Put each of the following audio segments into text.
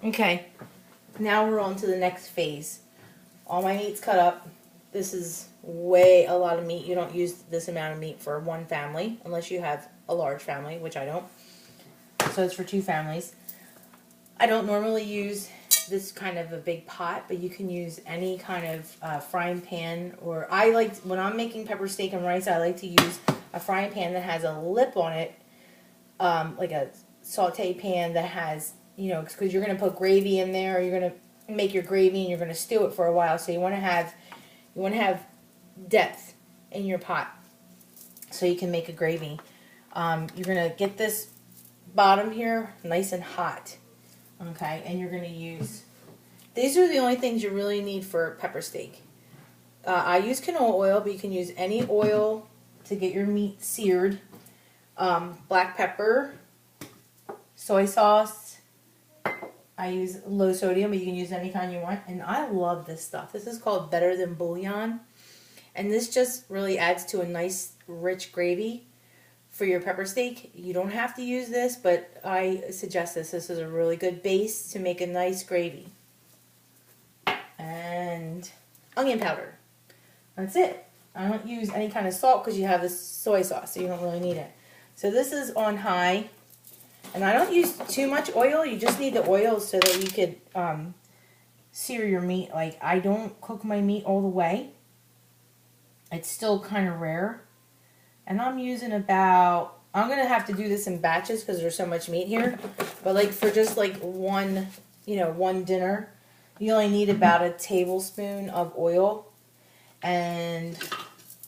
Okay, now we're on to the next phase. All my meat's cut up. This is way a lot of meat. You don't use this amount of meat for one family unless you have a large family, which I don't. So it's for two families. I don't normally use this kind of a big pot, but you can use any kind of frying pan. Or I like, when I'm making pepper steak and rice, I like to use a frying pan that has a lip on it, like a saute pan that has, because you're going to put gravy in there, or you're going to make your gravy and you're going to stew it for a while. So you want to have depth in your pot so you can make a gravy. You're going to get this bottom here nice and hot. Okay, and you're going to use, these are the only things you really need for pepper steak. I use canola oil, but you can use any oil to get your meat seared. Black pepper, soy sauce. I use low sodium, but you can use any kind you want. And I love this stuff. This is called Better Than Bouillon. And this just really adds to a nice, rich gravy for your pepper steak. You don't have to use this, but I suggest this. This is a really good base to make a nice gravy. And onion powder. That's it. I don't use any kind of salt because you have this soy sauce, so you don't really need it. So this is on high. And I don't use too much oil. You just need the oil so that you could sear your meat. Like, I don't cook my meat all the way. It's still kind of rare. And I'm using about, I'm going to have to do this in batches because there's so much meat here. But like for just like one dinner, you only need about a tablespoon of oil and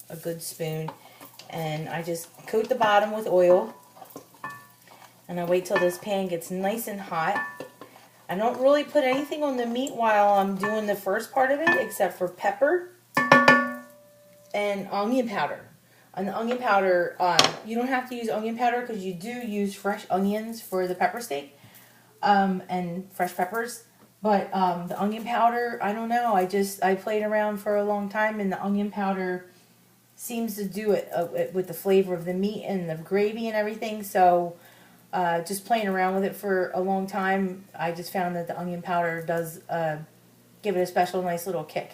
a good spoon. And I just coat the bottom with oil. And I wait till this pan gets nice and hot. I don't really put anything on the meat while I'm doing the first part of it except for pepper and onion powder. On the onion powder, you don't have to use onion powder because you do use fresh onions for the pepper steak and fresh peppers. But the onion powder, I don't know. I played around for a long time, and the onion powder seems to do it with the flavor of the meat and the gravy and everything. So just playing around with it for a long time, I just found that the onion powder does give it a special nice little kick.